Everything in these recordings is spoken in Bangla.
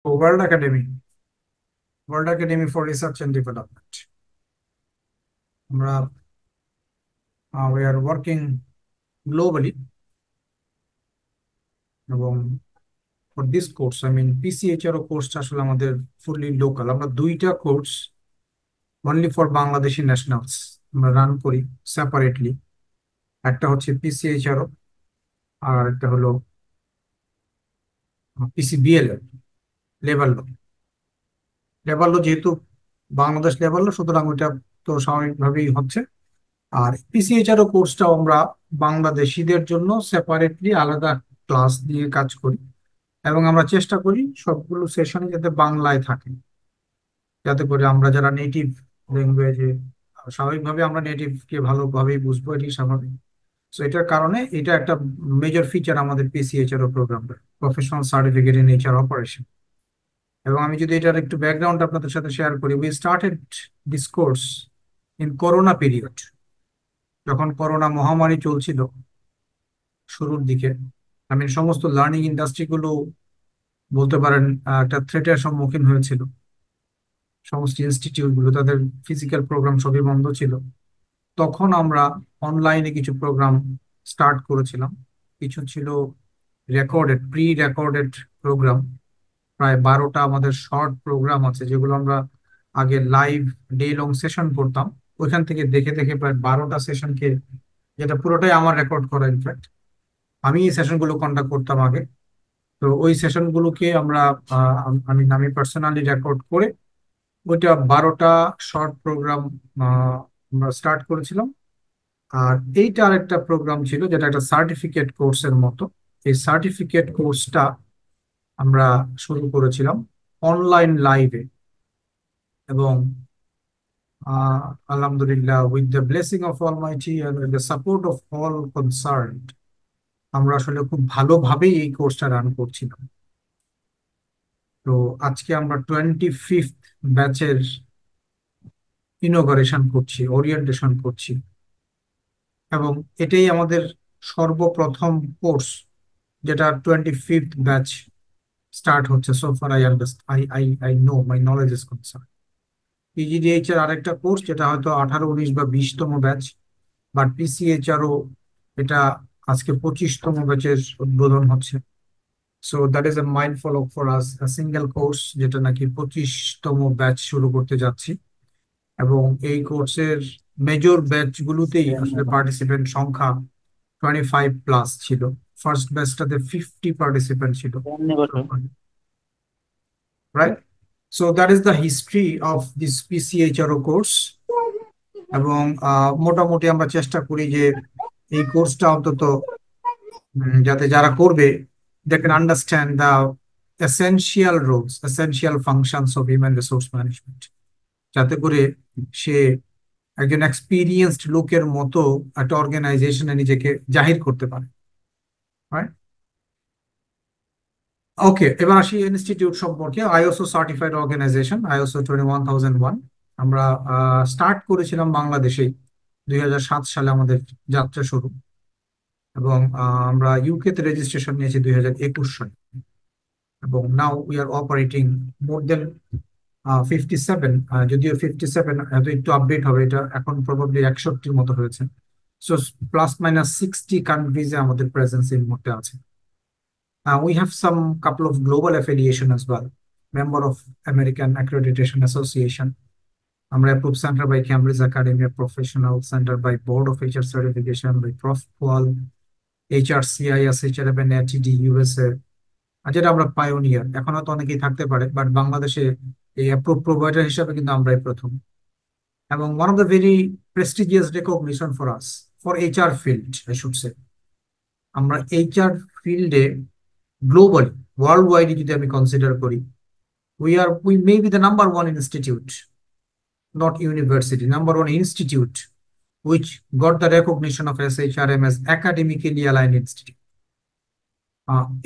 World Academy, World Academy for Research and Development. আমরা we are working globally এবং for this course, I mean PCHRO কোর্সটা আসলে আমাদের ফুললি লোকাল। আমরা দুইটা course only for Bangladeshi nationals আমরা রান করি সেপারেটলি। একটা হচ্ছে পিসিএইচআরও আর একটা হলো পিসিবিএল লেভেল লো। লেভেল লো যেহেতু বাংলাদেশ লেভেল লো, সুতরাং ওইটা তো স্বাভাবিকভাবেই হচ্ছে। আর পিসিএইচআরও কোর্সটাও আমরা বাংলাদেশিদের জন্য সেপারেটলি আলাদা ক্লাস দিয়ে কাজ করি এবং আমরা চেষ্টা করি সবগুলো সেশনে যাতে বাংলায় থাকে, যাতে করে আমরা যারা নেটিভ ল্যাঙ্গুয়েজে, স্বাভাবিকভাবে আমরা নেটিভকে ভালোভাবেই বুঝবো, এটি স্বাভাবিক। তো এটার কারণে এটা একটা মেজর ফিচার আমাদের পিসিএইচআরও প্রোগ্রামটা, professional certificate in HR operation. এবং আমি যদি এটার একটু ব্যাকগ্রাউন্ড আপনাদের সাথে শেয়ার করি, we started this course in corona period. যখন করোনা মহামারী চলছিল শুরুর দিকে, সমস্ত লার্নিং ইন্ডাস্ট্রিগুলো বলতে পারেন একটা থ্রেটের সম্মুখীন হয়েছিল। সমস্ত ইনস্টিটিউট গুলো তাদের ফিজিক্যাল প্রোগ্রাম সবই বন্ধ ছিল। তখন আমরা অনলাইনে কিছু প্রোগ্রাম স্টার্ট করেছিলাম। কিছু ছিল রেকর্ডেড, প্রি রেকর্ডেড প্রোগ্রাম। প্রায় 12টা আমাদের শর্ট প্রোগ্রাম আছে, যেগুলো আমরা আগে লাইভ ডে লং সেশন করতাম। ওইখান থেকে দেখে দেখে প্রায় 12টা সেশনকে, যেটা পুরোটাই আমার রেকর্ড করা, ইনফ্যাক্ট আমি এই সেশনগুলো কন্ডাক্ট করতাম আগে। তো ওই সেশনগুলোকে আমরা আমি পার্সোনালি রেকর্ড করে ওইটা 12টা শর্ট প্রোগ্রাম আমরা স্টার্ট করেছিলাম। আর এইটা আরেকটা প্রোগ্রাম ছিল যেটা একটা সার্টিফিকেট কোর্সের মতো। এই সার্টিফিকেট কোর্সটা আমরা শুরু করেছিলাম অনলাইন লাইভে। এবং আলহামদুলিল্লাহ, with the blessing of almighty and with the support of all concerned, আমরা আসলে খুব ভালোভাবেই এই কোর্সটা রান করছিলাম। তো আজকে আমরা 25th ব্যাচের ইনোগ্রেশন করছি, ওরিয়েন্টেশন করছি। এবং এটাই আমাদের সর্বপ্রথম কোর্স যেটা 25th ব্যাচ স্টার্ট হচ্ছে। So far I understand, I know, my knowledge is concern. PGDH এর আরেকটা কোর্স যেটা হয়তো 18, 19 বা 20তম ব্যাচ, বাট পিসিএইচআরও এটা আজকে 25তম ব্যাচের উদ্বোধন হচ্ছে। So that is A mile follow for us, single course যেটা নাকি 25তম ব্যাচ শুরু করতে যাচ্ছি। এবং এই কোর্সের মেজর ব্যাচ গুলোতেই আসলে পার্টিসিপেন্ট সংখ্যা 25+ ছিল। ফার্স্ট ব্যাচটাতে 50 পার্টিসিপেন্ট ছিল, right? So that is the history of this PCHRO course. এবং মোটামুটি আমরা চেষ্টা করি যে এই কোর্সটা অন্তত যাতে যারা করবে, they can understand the essential roles, essential functions of human resource management, যাতে করে সে একজন এক্সপিরিয়েন্সড লোকের মতো একটা অর্গানাইজেশনে নিজেকে জাহির করতে পারে, রাইট? ওকে, এবার আসি ইনস্টিটিউট সম্পর্কে। ISO certified organisation, ISO 21001। আমরা স্টার্ট করেছিলাম বাংলাদেশেই 2007 সালে আমাদের যাত্রা শুরু। এবং আমরা ইউকে তে রেজিস্ট্রেশন নিয়েছি 2021 সালে। এবং নাও উই আর অপারেটিং মোর দেন 57, যদিও 57 হয়তো একটু আপডেট হবে, এটা এখন প্রবাবলি 61-র মতো হয়েছে। সো প্লাস মাইনাস 60 কান্ট্রিজে আমাদের প্রেজেন্স এই মুহূর্তে আছে। We have some couple of global affiliation as well. Member of American Accreditation Association. আমরা approved center by Cambridge Academy of Professional, center by Board of HR Certification, by Profqual, HRCIS, HRM, ATD, USA। আর যেটা আমরা পায়োনিয়ার, এখন হয়তো অনেকেই থাকতে পারে, বাট বাংলাদেশে এই অ্যাপ্রুভ প্রোভাইডার হিসাবে কিন্তু আমরাই প্রথম। এবং one of the very prestigious recognition for us, for HR field, I should say, আমরা HR ফিল্ডে গ্লোবালি, ওয়ার্ল্ড ওয়াইড যদি আমি কনসিডার করি, we may be the number one institute, not university, number one institute which got the recognition of SHRM as academically aligned institute.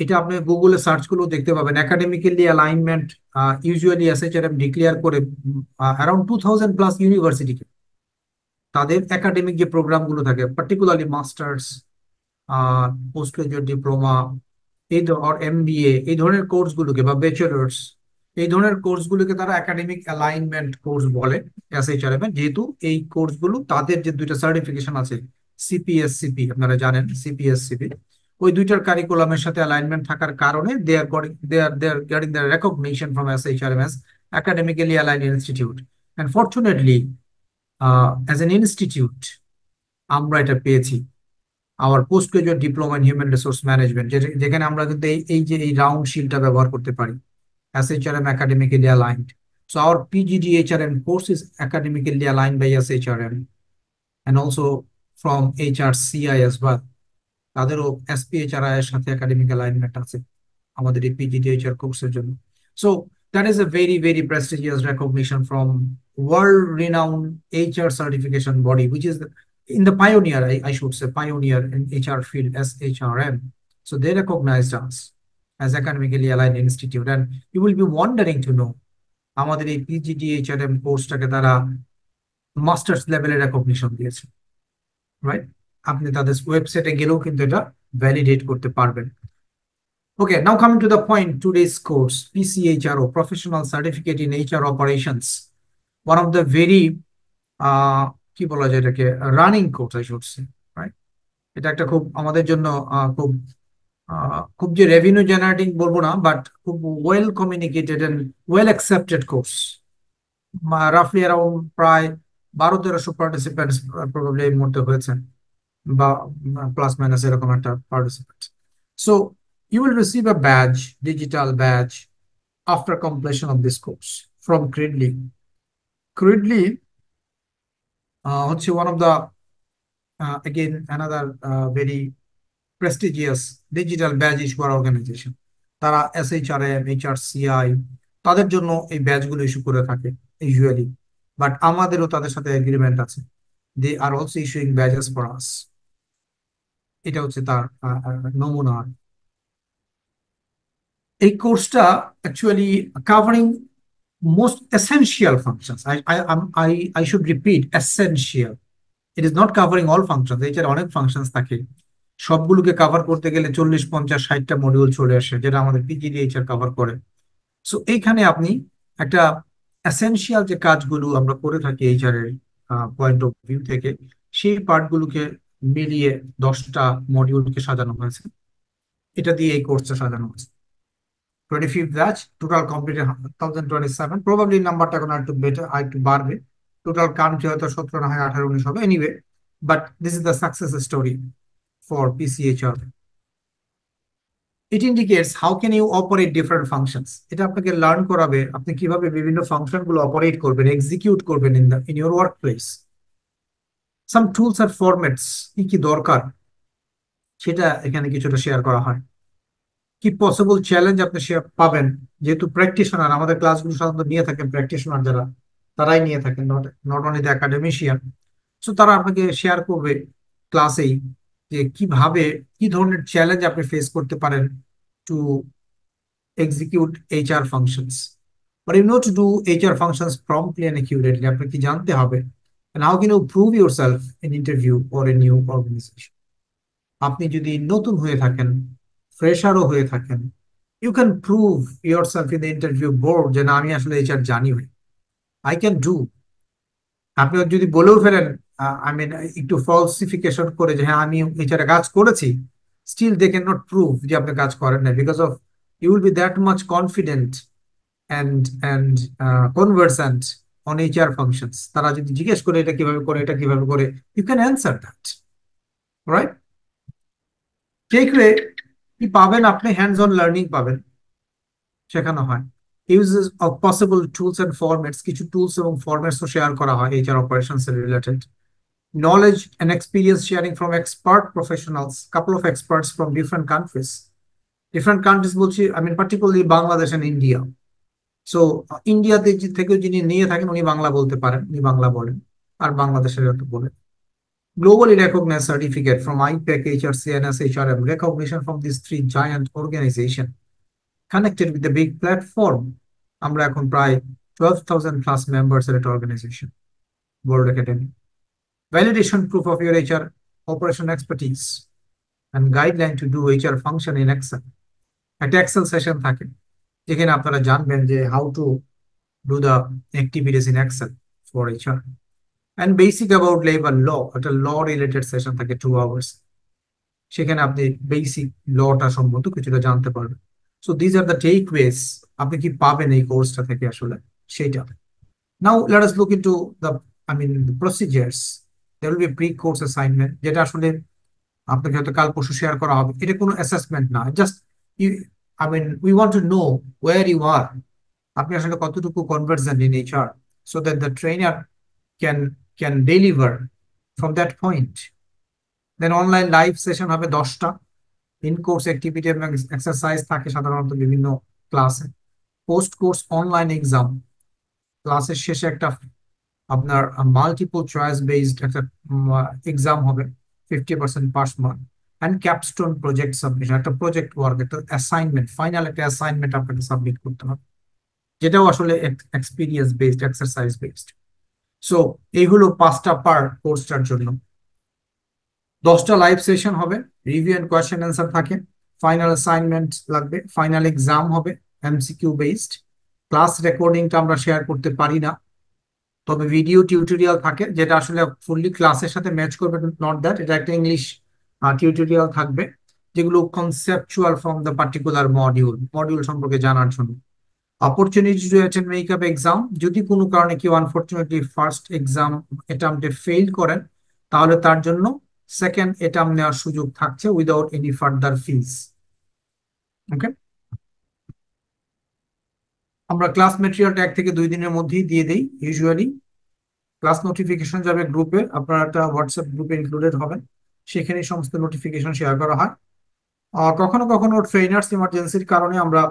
এটা আপনি গুগলে সার্চ করলেও দেখতে পাবেন। একাডেমিক্যালি অ্যালাইনমেন্ট ইউজুয়ালি এসএইচআরএম ডিক্লেয়ার করে অ্যারাউন্ড 2000+ ইউনিভার্সিটিকে তাদের একাডেমিক যে প্রোগ্রামগুলো থাকে, particularly masters, post graduate diploma, এই আর এমবিএ, এই ধরনের কোর্সগুলোকে বা ব্যাচেলার্স, এই ধরনের কোর্সগুলোকে তারা একাডেমিক অ্যালাইনমেন্ট কোর্স বলে এসএইচআরএম এর, যেহেতু এই কোর্সগুলো তাদের যে দুইটা সার্টিফিকেশন আছে, সিপিএসসিপি আপনারা জানেন, সিপিএসসিপি, ওই দুইটার কারিকুলামের সাথে অ্যালাইনমেন্ট থাকার কারণে they are getting the recognition from SHRM as academically aligned institute. And fortunately as an institute আমরা এটা পেয়েছি, our post graduate diploma in human resource management, যেখানে আমরা কিন্তু এই রাউন্ড শিলটা ব্যবহার করতে পারি, SHRM academically aligned. So our PGDHRM course is academically aligned by SHRM and also from HRCI as well. তাদেরও SPHRI এর সাথে একাডেমিক অ্যালাইনমেন্ট আছে আমাদের এই PGDHR কোর্সের জন্য। So that is a very, very prestigious recognition from world-renowned HR certification body, which is in the pioneer, I should say, pioneer in HR field, SHRM. So they recognized us as academically aligned institute. And you will be wondering to know, আমাদের এই PGDHRM কোর্সটাকে তারা মাস্টার্স লেভেলের রেকগনিশন দিয়েছে, রাইট? আপনি তাদের ওয়েবসাইটে গেলেও কিন্তু এটা ভ্যালিডেট করতে পারবেন। Okay, now coming to the point, today's course, PCHRO, Professional Certificate in HR Operations, one of the very, কি বলা যায় এটাকে, running course I should say, right? এটা একটা খুব আমাদের জন্য খুব যে রেভিনিউ জেনারেটিং বলবো না, বাট খুব well communicated and well accepted course. রাফলি অ্যারাউন্ড প্রায় 1200-1300 পার্টিসিপেন্টস প্রবাবলি এই মুহূর্তে হয়েছে, বা প্লাস মাইনাস এরকম একটা participant. So you will receive a badge, digital badge, after completion of this course from Credly. Credly হচ্ছে one of the again another very prestigious digital badge issuer organization. তারা SHRM, HRCI তাদের জন্য এই ব্যাচগুলো ইস্যু করে থাকে ইউজুয়ালি, বাট আমাদেরও তাদের সাথে এগ্রিমেন্ট আছে। They are also issuing batches for us. এটা হচ্ছে তার নমুনা। এই কোর্সটা actually covering most essential functions. I should repeat, essential. It is not covering all functions. এটার অনেক ফাংশনস থাকে, সবগুলোকে কভার করতে গেলে 40, 50, 60টা মডিউল চলে আসে, যেটা আমাদের PGDHR কভার করে। সো এইখানে আপনি একটা এসেনশিয়াল যে কাজগুলো আমরা করে থাকি এইচআর এর পয়েন্ট অফ ভিউ থেকে, সেই পার্টগুলোকে মিলিয়ে 10টা মডিউলকে সাজানো হয়েছে। এটা দিয়ে এই কোর্সটা সাজানো হয়েছে। 25th batch, total complete 1027, probably নাম্বারটা এখন একটু বেটার, একটু বাড়বে। টোটাল কান্ট্রি হয়তো 17 না হয় 18-19 হবে, anyway, but this is the success story for PCHR. It indicates how can you operate different functions. এটা আপনাকে লার্ন করাবে আপনি কিভাবে বিভিন্ন ফাংশন গুলো অপারেট করবেন, এক্সিকিউট করবেন in your workplace. Some tools আর ফরম্যাটস কি কি দরকার সেটা এখানে কিছুটা শেয়ার করা হয়। কি পসিবল চ্যালেঞ্জ আপনি শেয়ার পাবেন, যেহেতু প্র্যাকটিশনার, আমাদের ক্লাসগুলো সাধারণত নিয়ে থাকেন প্র্যাকটিশনার যারা, তারাই নিয়ে থাকেন, not only the academician. So তারা আপনাকে শেয়ার করবে ক্লাসেই যে কিভাবে, কি ধরনের চ্যালেঞ্জ আপনি ফেস করতে পারেন two execute HR functions. But you know to do HR functions promptly and accurately, আপনাকে কি জানতে হবে, and how can you prove yourself in interview or a new organization. আপনি যদি নতুন হয়ে থাকেন, ফ্রেশারও হয়ে থাকেন, you can prove yourself in the interview board যে না আমি আসলে HR জানি, I can do. আপনি যদি বলেও ফেলেন আই মিন একটু ফলসিফিকেশন করে যে হ্যাঁ আমি HR কাজ করেছি, still they can not prove যে আপনি কাজ করেন না, because of you will be that much confident and conversant on HR functions. তারা যদি জিজ্ঞেস করে এটা কিভাবে করে, এটা কিভাবে করে, you can answer that, right? কি পাবেন আপনি, হ্যান্ডস অন লার্নিং পাবেন, শেখানো হয়। Uses of possible tools and formats, কিছু টুলস এবং ফরম্যাটসও শেয়ার করা হয় HR operations related. Knowledge and experience sharing from expert professionals, couple of experts from different countries বলছি, I mean particularly Bangladesh and India. So ইন্ডিয়াতে থেকেও যিনি নিয়ে থাকেন উনি বাংলা বলতে পারেন, উনি বাংলা বলেন, আর বাংলাদেশের তো বলেন। Globally recognized certificate from IPAC, HRC, and SHRM, recognition from these three giant organization connected with the big platform. আমরা এখন প্রায় 12,000 plus members এর একটা organization, World Academy. Validation proof of your HR operation expertise and guideline to do HR function in Excel. একটা এক্সেল সেশন থাকে, যেখানে আপনারা জানবেন যে how to do the activities in Excel for HR and basic about labour law, একটা ল রিলেটেড সেশন থাকে 2 আওয়ার্স। সেখানে আপনি বেসিক লটা সম্বন্ধে কিছুটা জানতে পারবেন। So these are the takeaways, আপনি কি পাবেন এই কোর্সটা থেকে আসলে সেইটা। Now let us look into the, the procedures. There will be pre course assignment, যেটা আসলে আপনাকে হয়তো কাল পরশু শেয়ার করা হবে। এটা কোনো অ্যাসেসমেন্ট না, just you we want to know where you are, আপনি আসলে কতটুকু conversant in HR, so that the trainer can can deliver from that point. Then online live session হবে 10টা, ইন কোর্স অ্যাক্টিভিটি এবং এক্সারসাইজ থাকে সাধারণত বিভিন্ন ক্লাসে। পোস্ট কোর্স অনলাইন এক্সাম, ক্লাসের শেষে একটা আপনার মাল্টিপল চয়েস বেসড একটা এক্সাম হবে, 50% pass mark. And capstone project submission, একটা প্রজেক্ট ওয়ার্ক, একটা অ্যাসাইনমেন্ট, ফাইনাল একটা অ্যাসাইনমেন্ট আপনাকে সাবমিট করতে হবে, যেটাও আসলে experience based, exercise based. So এইগুলো 5টা পার কোর্সটার জন্য। 10টা লাইভ সেশন হবে, রিভিউ এন্ড কোয়েশ্চেন অ্যান্সার থাকে, ফাইনাল অ্যাসাইনমেন্ট লাগবে, ফাইনাল এক্সাম হবে এমসিকিউ বেসড। ক্লাস রেকর্ডিংটা আমরা শেয়ার করতে পারি না, তবে ভিডিও টিউটোরিয়াল থাকে যেটা আসলে ফুললি ক্লাসের সাথে ম্যাচ করবে, নট দ্যাট। এটা একটা ইংলিশ টিউটোরিয়াল থাকবে, যেগুলো conceptual from the particular module, module সম্পর্কে জানার জন্য। Opportunity to attend makeup exam, যদি কোনো কারণে কেউ আনফরচুনেটলি ফার্স্ট এক্সাম অ্যাটেম্পটে ফেল করেন, তাহলে তার জন্য সেকেন্ড অ্যাটেম্প নেওয়ার সুযোগ থাকছে উইদাউট এনি ফার্দার ফিজ। ওকে, আমরা ক্লাস মেটেরিয়ালটা 1 থেকে 2 দিনের মধ্যেই দিয়ে দিই ইউজুয়ালি। ক্লাস নোটিফিকেশন যাবে গ্রুপে, আপনারা একটা হোয়াটসঅ্যাপ গ্রুপে ইনক্লুডেড হবেন, সেখানে সমস্ত নোটিফিকেশন শেয়ার করা হয়। কখনো কখনো ট্রেনার্স ইমার্জেন্সির কারণে আমরা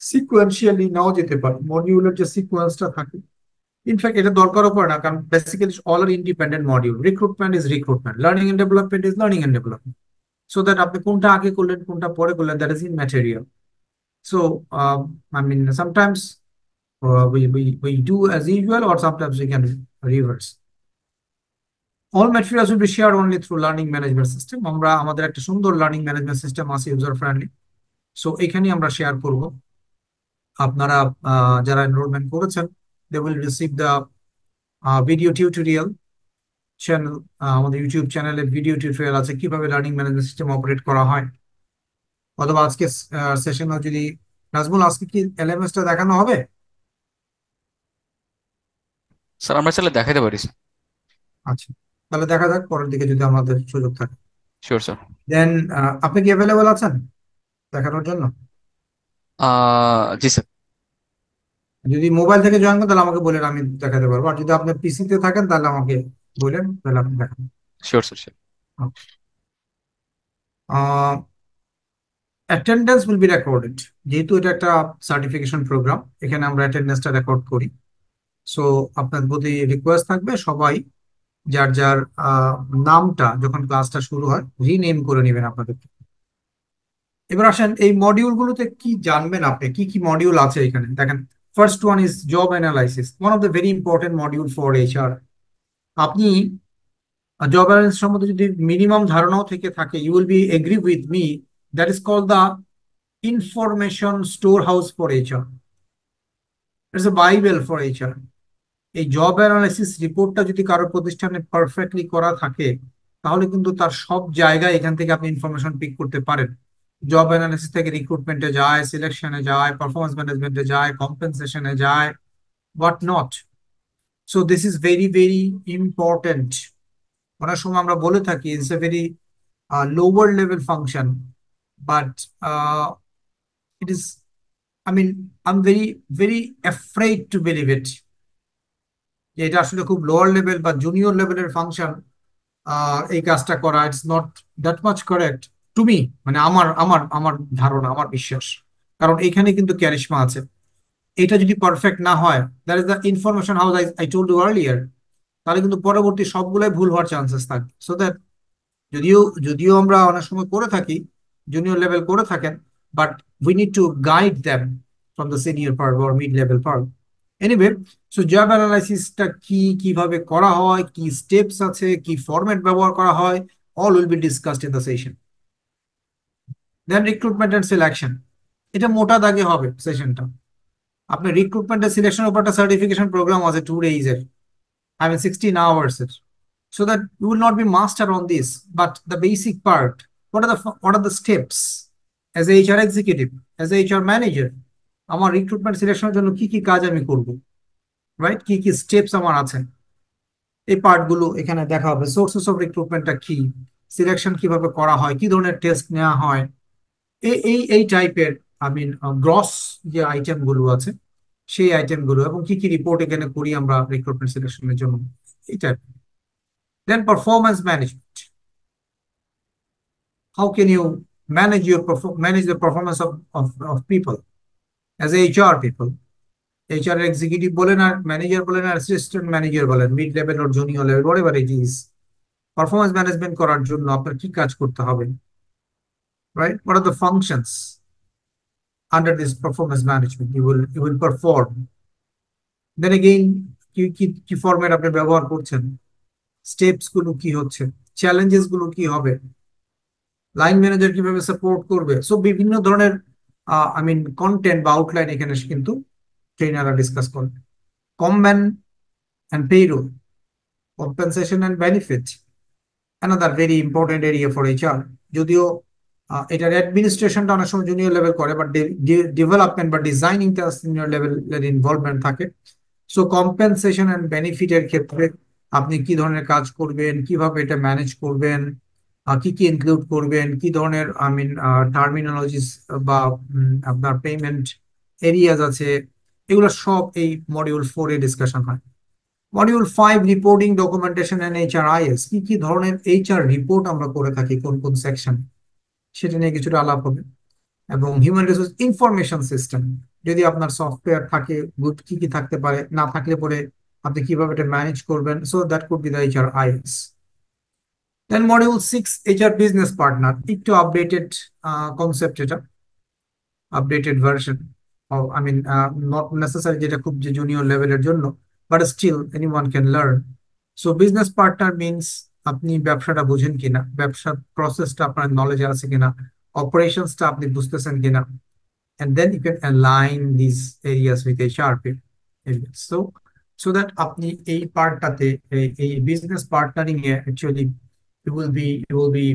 সিকুয়েন্সিয়ালি নাও যেতে পারি, মডিউলের যে সিকুয়েন্সটা থাকে। ইনফ্যাক্ট এটা দরকারও পড়ে না, কারণ basically all are independent module. Recruitment is recruitment, learning and development is learning and development. So that আপনি কোনটা আগে করলেন কোনটা পরে করলেন, that is in material. So sometimes we do as usual, or sometimes we can reverse. All materials will be shared only through learning management system. আমরা আমাদের একটা সুন্দর লার্নিং ম্যানেজমেন্ট সিস্টেম আছে, ইউজার ফ্রেন্ডলি। সো এখানে আমরা শেয়ার করব। আপনারা যারা এনরোলমেন্ট করেছেন, they will receive the video tutorial channel. আমাদের ইউটিউব চ্যানেলে ভিডিও টিউটোরিয়াল আছে কিভাবে লার্নিং ম্যানেজমেন্ট সিস্টেম অপারেট করা হয়। অথবা আজকে সেশনে যদি নাজমুল, আজকে কি এলএমএস টা দেখানো হবে? স্যার আমরা চাইলে দেখাতে পারি। আচ্ছা, তাহলে দেখা যাক পরের দিকে যদি আমাদের সুযোগ থাকে। Sure sir. দেন আপনি কি অ্যাভেলেবল আছেন দেখানোর জন্য? জি স্যার। যদি মোবাইল থেকে জয়েন করেন তাহলে আমাকে বলেন, আমি দেখাতে পারবো। আর যদি আপনি পিসিতে থাকেন তাহলে আমাকে বলেন, তাহলে আপনি দেখান। Sure sir, sure. Attendance will be recorded, যেহেতু এটা একটা সার্টিফিকেশন প্রোগ্রাম, এখানে আমরা অ্যাটেন্ডেন্সটা রেকর্ড করি। সো আপনার প্রতি রিকোয়েস্ট থাকবে, সবাই যার যার নামটা যখন ক্লাসটা শুরু হয় রিনেম করে নেবেন আপনাদের। এবার আসেন এই মডিউলগুলোতে কি জানবেন, আপনি কি কি মডিউল আছে এখানে দেখেন। First one is job analysis, one of the very important module for HR. আপনি জব অ্যানালাইসিস সম্বন্ধে যদি মিনিমাম ধারণাও থেকে থাকে, you will be agree with me, that is called the information store house for HR. It's a Bible for HR. এই জব অ্যানালাইসিস রিপোর্টটা যদি কারো প্রতিষ্ঠানে পারফেক্টলি করা থাকে, তাহলে কিন্তু তার সব জায়গায় এখান থেকে আপনি ইনফরমেশন পিক করতে পারেন। জব অ্যানালিসিস থেকে রিক্রুটমেন্টে যায়, সিলেকশনে যায়, পারফরমেন্স ম্যানেজমেন্টে যায়, কম্পেনসেশনে যায়, what not. So this is very very important. অনেক সময় আমরা বলে থাকি it's a very lower level function, but it is, I am very very afraid to believe it, যে এটা আসলে খুব লোয়ার লেভেল বা জুনিয়র লেভেলের ফাংশন। এই কাজটা করা it's not that much correct to me, মানে আমার আমার আমার ধারণা, আমার বিশ্বাস। কারণ এখানে কিন্তু ক্যারিশমা আছে। এটা যদি পারফেক্ট না হয়, that is the information house I told you earlier, তাহলে কিন্তু পরবর্তী সবগুলাই ভুল হওয়ার চান্সেস থাকে। সো দ্যাট, যদিও যদিও আমরা অনেক সময় করে থাকি, জুনিয়র লেভেল করে থাকেন, but we need to guide them from the senior part or mid level part. Anyway, so job অ্যানালাইসিসটা কি, কিভাবে করা হয়, কি স্টেপস আছে, কি ফরম্যাট ব্যবহার করা হয়, all will be discussed in the session. Then recruitment and selection. এটা মোটা দাগে হবে সেশনটা। আপনার রিক্রুটমেন্টের সিলেকশনের উপর একটা সার্টিফিকেশন প্রোগ্রাম আছে 2 days এর, I mean 16 hours এর। So that you will not be master on this, but the basic part, what are the steps as a HR executive, as a HR manager, আমার রিক্রুটমেন্ট সিলেকশনের জন্য কি কি কাজ আমি করব, রাইট, কি কি স্টেপস আমার আছে, এই পার্টগুলো এখানে দেখা হবে। সোর্সেস অফ রিক্রুটমেন্টটা কি, সিলেকশন কিভাবে করা হয়, কি ধরনের টেস্ট নেওয়া হয়, এই টাইপের, আই মিন গ্রস যে আইটেম গুলো আছে সেই আইটেম গুলো, এবং কি কি রিপোর্ট এখানে করি আমরা রিক্রুটমেন্ট সিলেকশনের জন্য, এই type. Then performance management, how can you manage the performance of people as a HR people, HR executive বলেন আর ম্যানেজার বলেন আর অ্যাসিস্ট্যান্ট ম্যানেজার বলেন, mid level or junior level, whatever it is, performance management করার জন্য আপনার কি কাজ করতে হবে, right, what are the functions under this performance management you will perform, then again কি কি কি ফরম্যাট আপনি ব্যবহার করছেন, স্টেপস গুলো কি হচ্ছে, চ্যালেঞ্জেস গুলো কি হবে, লাইন ম্যানেজার কিভাবে সাপোর্ট করবে। সো বিভিন্ন ধরনের আই মিন কন্টেন্ট বা আউটলাইন এখানে কিন্তু ট্রেনাররা ডিসকাস করবে। Comben and payroll, compensation and benefit, another very important area for HR. যদিও এটার অ্যাডমিনিস্ট্রেশনটা অনেক সময় জুনিয়র লেভেল করে, বাট ডেভেলপমেন্ট বা ডিজাইনিংটা সিনিয়র লেভেলের ইনভলভমেন্ট থাকে। সো কম্পেনসেশন অ্যান্ড বেনিফিটের ক্ষেত্রে আপনি কি ধরনের কাজ করবেন, কিভাবে এটা ম্যানেজ করবেন, কি কি ইনক্লুড করবেন, কি ধরনের আই মিন টার্মিনোলজিস বা আপনার পেমেন্ট এরিয়াজ আছে, এগুলো সব এই মডিউল 4 এ ডিসকাশন হয়। Module 5 reporting, documentation and HRIS, কি কি ধরনের HR রিপোর্ট আমরা করে থাকি কোন কোন সেকশন, সেটা নিয়ে কিছুটা আলাপ হবে। এবং হিউম্যান রিসোর্স ইনফরমেশন সিস্টেম, যদি আপনার সফটওয়্যার থাকে, গুড কি কি থাকতে পারে, না থাকলে পরে আপনি কিভাবে এটা ম্যানেজ করবেন, so that could be the HRIS। Then module 6 HR business partner, একটু আপডেটেড কনসেপ্ট, এটা updated version, I mean not necessary যেটা খুব যে জুনিয়র লেভেলের জন্য, but still anyone can learn. So business partner means আপনি ব্যবসাটা বুঝেন কিনা, ব্যবসার প্রসেসটা আপনার নলেজে আছে কিনা, অপারেশনসটা আপনি বুঝতেছেন কিনা, and then you can align these areas with HRP areas. So that আপনি এই পার্টটাতে, এই business partnering A actually you will be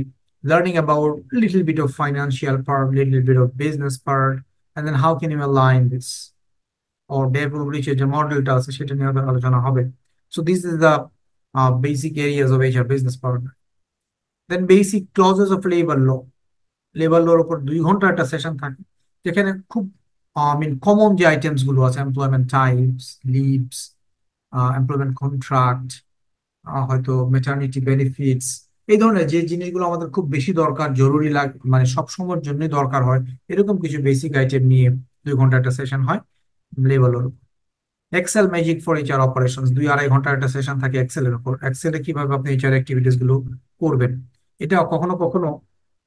learning about little bit of financial part, little bit of business part, and then how can you align this, or develop যে মডেলটা আছে সেটা নিয়ে আলোচনা হবে। So this is the basic areas of HR business partner. Then basic clauses of labor law, labour লর উপর 2 ঘন্টা একটা সেশন থাকে, যেখানে খুব আই মিন কমন যে আইটেমস গুলো আছে, employment types, leaves, employment contract, হয়তো মেটার্নিটি বেনিফিটস, এই ধরনের যে জিনিসগুলো আমাদের খুব বেশি দরকার, জরুরি লাগে, মানে সব সময়ের জন্যই দরকার হয়, এরকম কিছু বেসিক আইটেম নিয়ে 2 ঘন্টা একটা সেশন হয় লেবার লর। Excel magic for HR operation, 2-2.5 ঘন্টা একটা সেশন থাকে এক্সেলের উপর, এক্সেলে কিভাবে আপনি এইচআর অ্যাক্টিভিটিস গুলো করবেন। এটা কখনো কখনো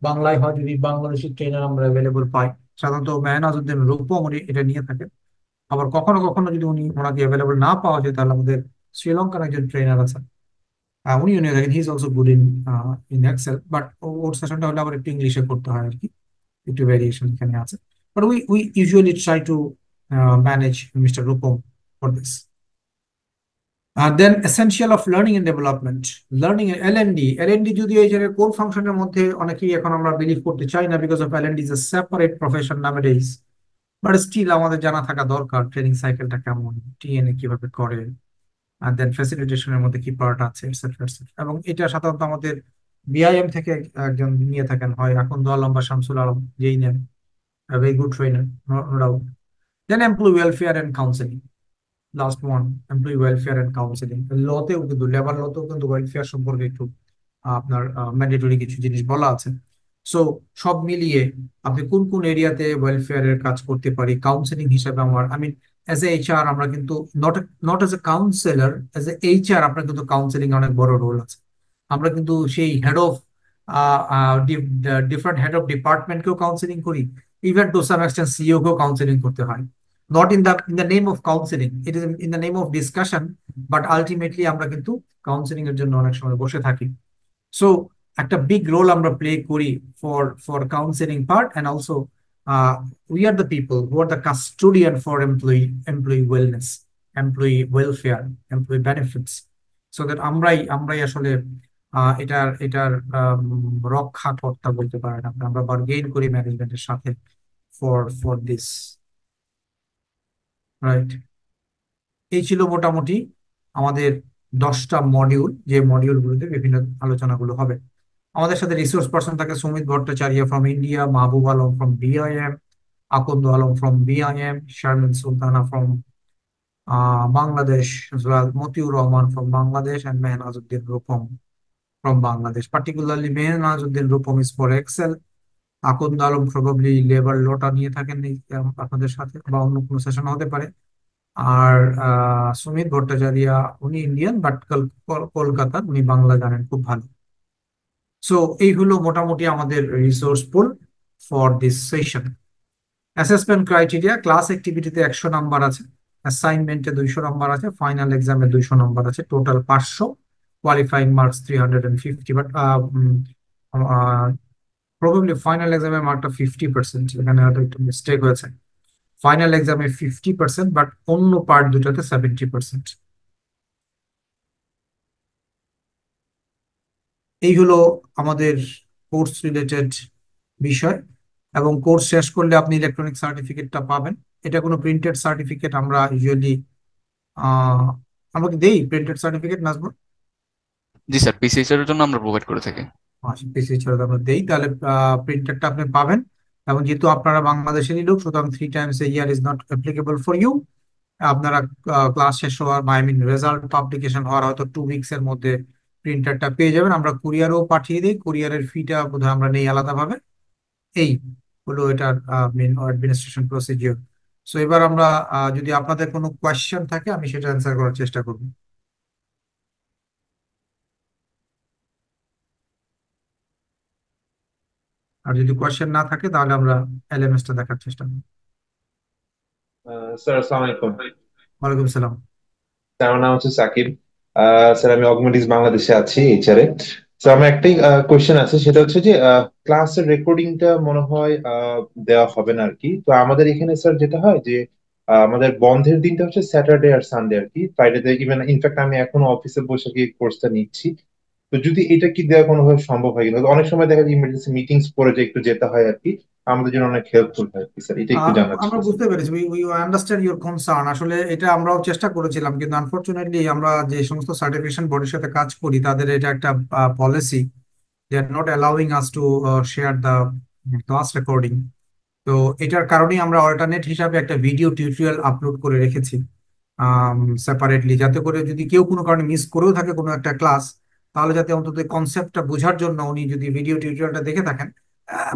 বাংলায় হয়, যদি বাংলাদেশি ট্রেনার আমরা অ্যাভেলেবল পাই, সাধারণত মেহনাজউদ্দিন রূপম উনি এটা নিয়ে থাকেন। আবার কখনো কখনো যদি ওনাকে অ্যাভেলেবল না পাওয়া যায়, তাহলে আমাদের শ্রীলঙ্কার একজন ট্রেনার আছেন, উনিও নিয়ে থাকেন, he is also good in Excel, but ওর সেশনটা হলে আবার একটু ইংলিশে করতে হয় আর কি, একটু ভেরিয়েশন এখানে আছে। But we usually try to manage mister Rupam for this. Then essential of learning and development, learning L N D যদিও এই জায়গায় কোর ফাংশনের মধ্যে অনেকেই এখন আমরা বিলিভ করতে চাই না, because of L N D is a separate profession nowadays, but still আমাদের জানা থাকা দরকার ট্রেনিং সাইকেলটা কেমন, টিএনএ কিভাবে করে, আর দেন ফ্যাসিলিটেশনের মধ্যে কি পার্ট আছে, এটসেট্রা এটসেট্রা। এবং এটা সাধারণত আমাদের বিআইএম থেকে একজন নিয়ে থাকেন, হয় এখন দোয়াল লম্বা শামসুল আলম, যেই নেন, very good trainer, no doubt. Then employee welfare and counselling, last one, employee welfare and counselling. লতেও কিন্তু, লেবার লতেও কিন্তু ওয়েলফেয়ার সম্পর্কে একটু আপনার ম্যান্ডেটরি কিছু জিনিস বলা আছে। সো সব মিলিয়ে আপনি কোন কোন এরিয়াতে ওয়েলফেয়ারের কাজ করতে পারি, কাউন্সিলিং হিসাবে আমার, I mean as a HR আমরা কিন্তু not not as a counsellor, as a HR আপনার কিন্তু কাউন্সিলিং অনেক বড় রোল আছে। আমরা কিন্তু সেই head of different head of ডিপার্টমেন্টকেও কাউন্সিলিং করি, even to some extent CEO কেও কাউন্সিলিং করতে হয়। Not in the name of counselling, it is in the name of discussion, but ultimately আমরা কিন্তু কাউন্সিলিং এর জন্য অনেক সময় বসে থাকি। সো একটা বিগ রোল আমরা প্লে করি for counselling part, and also uh, we are the people who are the custodian for employee wellness, employee welfare, employee benefits, so that আমরাই আসলে এটার রক্ষাকর্তা বলতে পারেন আপনি। আমরা বার্গেইন করি ম্যানেজমেন্টের সাথে ফর দিস, রাইট? এই ছিল মোটামুটি আমাদের 10টা মডিউল, যে মডিউলগুলোতে বিভিন্ন আলোচনাগুলো হবে। আমাদের সাথে রিসোর্স পার্সন থাকে Sumit Bhattacharya from India, Mahbub Alam from BIM, Akand Alam from BIM, Sharmin Sultana from Bangladesh as well, Motiur Rahman from Bangladesh, and Mehnazuddin Rupam from Bangladesh. Particularly Mehnazuddin Rupam is for Excel. Akand Alam probably labour লটা নিয়ে থাকেন আপনাদের সাথে, বা অন্য কোনো সেশন হতে পারে। আর সুমিত ভট্টাচার্য, উনি ইন্ডিয়ান বাট কলকাতা, উনি বাংলা জানেন খুব ভালো। সো এই হলো মোটামুটি আমাদের resource pool for this session. Assessment criteria: class অ্যাক্টিভিটিতে 100 নাম্বার আছে, অ্যাসাইনমেন্টে 200 নাম্বার আছে, ফাইনাল এক্সামে 200 নাম্বার আছে, total 500, qualifying marks 350। But probably final এক্সামে মার্কটা 50%, এখানে হয়তো একটু মিস্টেক হয়েছে। ফাইনাল এক্সামে 50%, বাট অন্য পার্ট দুটাতে 70%। এই হলো আমাদের কোর্স রিলেটেড বিষয়। এবং কোর্স শেষ করলে আপনি ইলেকট্রনিক সার্টিফিকেটটা পাবেন। এটা কোনো প্রিন্টেড সার্টিফিকেট আমরা ইউজুয়ালি আমরা কি দেই প্রিন্টেড সার্টিফিকেট, নাজমুল? জি স্যার, পিসিএইচআর এর জন্য আমরা প্রোভাইড করে থাকি। পিসি ছাড়া তো আমরা দেই, তাহলে প্রিন্টারটা আপনি পাবেন। এবং যেহেতু আপনারা বাংলাদেশেরই লোক, সুতরাং 3 times a year is not applicable for you. আপনারা ক্লাস শেষ হওয়ার, আই মিন রেজাল্ট পাবলিকেশন হওয়ার হয়তো 2 weeks এর মধ্যে প্রিন্টারটা পেয়ে যাবেন। আমরা কুরিয়ারও পাঠিয়ে দিই, কুরিয়ারের ফিটা বোধহয় আমরা নেই আলাদাভাবে। এই হলো এটার মেন অ্যাডমিনিস্ট্রেশন প্রসিজিওর। সো এবার আমরা যদি আপনাদের কোনো কোয়েশ্চেন থাকে আমি সেটা অ্যান্সার করার চেষ্টা করব। আর যদি কোয়েশ্চেন না থাকে তাহলে আমরা এলএমএসটা দেখার চেষ্টা করব। স্যার আসসালামু আলাইকুম। ওয়ালাইকুম সালাম। স্যার আমার নাম হচ্ছে সাকিব। স্যার আমি অগমেন্টিস বাংলাদেশে আছি এইচআর এ। স্যার আমার একটাই কোয়েশ্চেন আছে, সেটা হচ্ছে যে ক্লাসের রেকর্ডিংটা মনে হয় দেওয়া হবে না আর কি। তো আমাদের এখানে স্যার যেটা হয় যে আমাদের বন্ধের দিনটা হচ্ছে স্যাটারডে আর সানডে আর কি, ফ্রাইডেতে ইভেন ইনফ্যাক্ট আমি এখনো অফিসে বসে গিয়ে কোর্সটা নিচ্ছি। তো যদি এটা কি দেওয়া কোনোভাবে সম্ভব হয় কিনা, অনেক সময় দেখা যায় ইমার্জেন্সি মিটিংস পড়ে যে একটু যেতে হয় আর কি, আমাদের জন্য অনেক হেল্পফুল হয় আর কি স্যার, এটা একটু জানার ছিল আমরা স্যার। বুঝতে পেরেছি, উই আন্ডারস্ট্যান্ড ইউর কনসার্ন। আসলে এটা আমরাও চেষ্টা করেছিলাম, কিন্তু আনফরচুনেটলি আমরা যে সমস্ত সার্টিফিকেশন বডির সাথে কাজ করি তাদের এটা একটা policy, they are not allowing us to share the class recording. তো এটার কারণেই আমরা অল্টারনেট হিসাবে একটা ভিডিও টিউটোরিয়াল আপলোড করে রেখেছি সেপারেটলি, যাতে করে যদি কেউ কোনো কারণে মিস করেও থাকে কোনো একটা ক্লাস, তাহলে যাতে অন্তত কনসেপ্টটা বোঝার জন্য উনি যদি ভিডিও টিউটোরিয়ালটা দেখে থাকেন,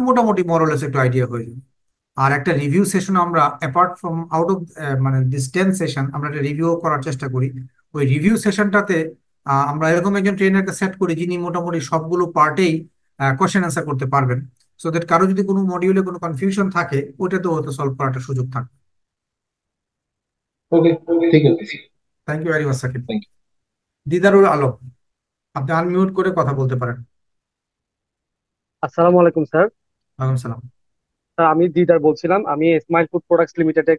মোটামুটি মরলেস একটু আইডিয়া হয়ে যাবে। আর একটা রিভিউ সেশন আমরা অ্যাপার্ট ফ্রম আউট অফ মানে দিস 10 সেশন আমরা একটা রিভিউ করার চেষ্টা করি। ওই রিভিউ সেশনটাতে আমরা এরকম একজন ট্রেনারকে সেট করি যিনি মোটামুটি সবগুলো পার্টেই কোশ্চেন অ্যান্সার করতে পারবেন, সো দ্যাট কারো যদি কোনো মডিউলে কোনো কনফিউশন থাকে ওটাতে হয়তো সলভ করার একটা সুযোগ থাকে। ওকে, ঠিক আছে। Thank you very much Sakib. Thank Didarul Alam, আপনি আনমিউট করে কথা বলতে পারেন। আসসালামু আলাইকুম স্যার। ওয়ালাইকুম সালাম। স্যার আমি দিদার বলছিলাম, আমি স্মাইল ফুড প্রোডাক্টস লিমিটেডে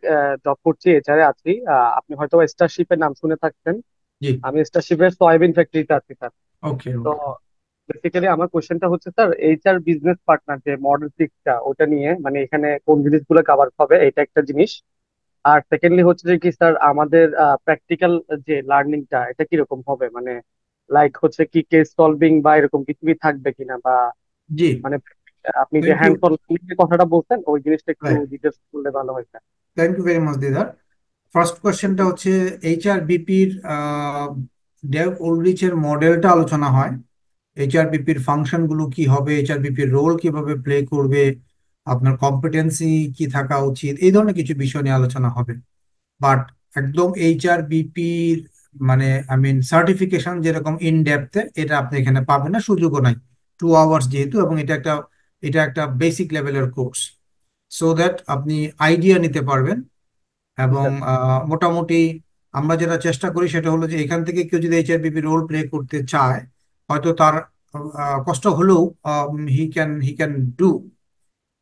জব করছি, এইচআরে আছি। আপনি হয়তো স্টারশিপের নাম শুনে থাকছেন। জি। আমি স্টারশিপের সয়াবিন ফ্যাক্টরিতে আছি স্যার। ওকে তো ওকে। বেসিক্যালি আমার কোশ্চেনটা হচ্ছে স্যার, এইচআর বিজনেস পার্টনার যে মডেল 6টা ওটা নিয়ে, মানে এখানে কোন জিনিসগুলো কভার হবে, এটা একটা জিনিস। আর সেকেন্ডলি হচ্ছে যে কি স্যার, আমাদের প্র্যাকটিক্যাল যে লার্নিংটা এটা কিরকম হবে, মানে লাইক হচ্ছে কি কেস সলভিং বা এরকম কিছু কি থাকবে কিনা, বা জি, মানে আপনি যে থ্যাংক ইউ। হ্যান্ডস অন কথাটা বলছেন ওই জিনিসটা একটু রাইট, ডিটেলস বললে ভালো হয় sir. Thank you very much Didar. First কোয়েশ্চেনটা হচ্ছে এইচআরবিপির ডেভ উলরিচের মডেলটা আলোচনা হয়। এইচআরবিপির ফাংশন গুলো কি হবে, এইচআরবিপির রোল কিভাবে প্লে করবে, আপনার কম্পিটেন্সি কি থাকা উচিত, এই ধরনের কিছু বিষয় নিয়ে আলোচনা হবে। বাট একদম এইচআরবিপির মানে আই মিন সার্টিফিকেশন যেরকম ইন ডেপথে এটা আপনি এখানে পাবেন না, সুযোগও নাই। 2 hours যেহেতু, এবং এটা একটা বেসিক লেভেলের কোর্স, সো দ্যাট আপনি আইডিয়া নিতে পারবেন। এবং স্যার মোটামুটি আমরা যেটা চেষ্টা করি সেটা হলো যে এখান থেকে কেউ যদি এইচআরবিপি রোল প্লে করতে চায়, হয়তো তার কষ্ট হলেও হি ক্যান ডু।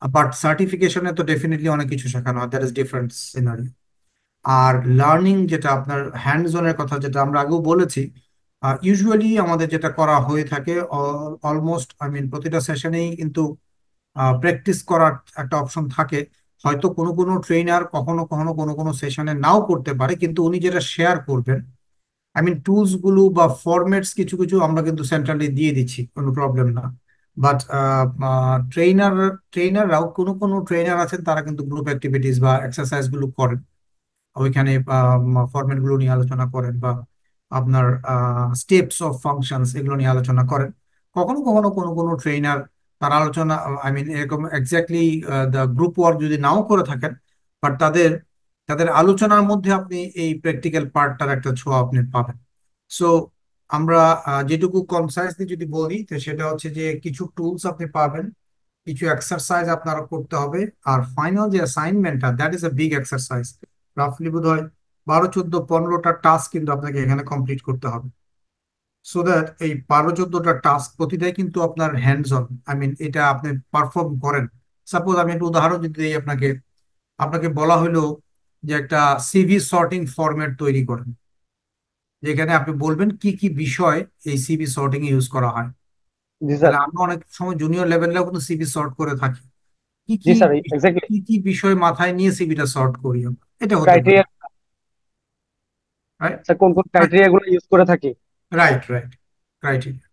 বাট সার্টিফিকেশনে তো ডেফিনেটলি অনেক কিছু শেখানো হয়, that is different scenery. Are learning যেটা আপনার হ্যান্ডস অনের কথা যেটা আমরা আগেও বলেছি, ইউজুয়ালি আমাদের যেটা করা হয়ে থাকে অলমোস্ট প্রতিটা সেশনেই কিন্তু প্র্যাকটিস করার একটা অপশন থাকে। হয়তো কোনো কোনো ট্রেনার কখনো কখনো কোনো কোনো সেশনে নাও করতে পারে, কিন্তু উনি যেটা শেয়ার করবেন, টুলস গুলো বা ফরম্যাটস কিছু কিছু আমরা কিন্তু সেন্ট্রালি দিয়ে দিচ্ছি, কোনো প্রবলেম না। বাট ট্রেনাররাও কোনো কোনো ট্রেনার আছেন তারা কিন্তু গ্রুপ অ্যাক্টিভিটিস বা এক্সারসাইজ গুলো করেন, ওইখানে ফরম্যাট গুলো নিয়ে আলোচনা করেন, বা আপনার স্টেপস অফ ফাংশনস এগুলো নিয়ে আলোচনা করেন। কখনো কখনো কোনো কোনো ট্রেনার তার আলোচনা এরকম এক্স্যাক্টলি দ্য গ্রুপ ওয়ার্ক যদি নাও করে থাকেন, বাট তাদের তাদের আলোচনার মধ্যে আপনি এই প্র্যাকটিক্যাল পার্টটার একটা ছোঁয়া আপনি পাবেন। সো আমরা যেটুকু কনসাইজলি যদি বলি, তো সেটা হচ্ছে যে কিছু টুলস আপনি পাবেন, কিছু এক্সারসাইজ আপনারা করতে হবে, আর ফাইনাল যে অ্যাসাইনমেন্টটা, that is a big exercise. রাফলি বোধ হয় 12, 14, 15টা টাস্ক কিন্তু আপনাকে এখানে কমপ্লিট করতে হবে। সো দ্যাট এই 12, 14টা টাস্ক প্রতিটাই কিন্তু আপনার হ্যান্ডস অন, এটা আপনি পারফর্ম করেন। সাপোজ আমি একটা উদাহরণ যদি দিই আপনাকে, আপনাকে বলা হলো যে একটা সিভি সর্টিং ফরম্যাট তৈরি করেন, যেখানে আপনি বলবেন কি কি বিষয় এই সিভি সর্টিং ইউজ করা হয়। জি স্যার। তাহলে আমরা অনেক সময় জুনিয়র লেভেলেও কিন্তু সিভি সর্ট করে থাকি। কি জি কি স্যার, এক্স্যাক্টলি। কি কি বিষয় মাথায় নিয়ে সিভিটা সর্ট করি আমরা, এটা হতে পারে, ক্রাইটেরিয়া রাইট? স্যার, কোন কোন ক্রাইটেরিয়া গুলো ইউজ করে থাকি? Right, right, criteria.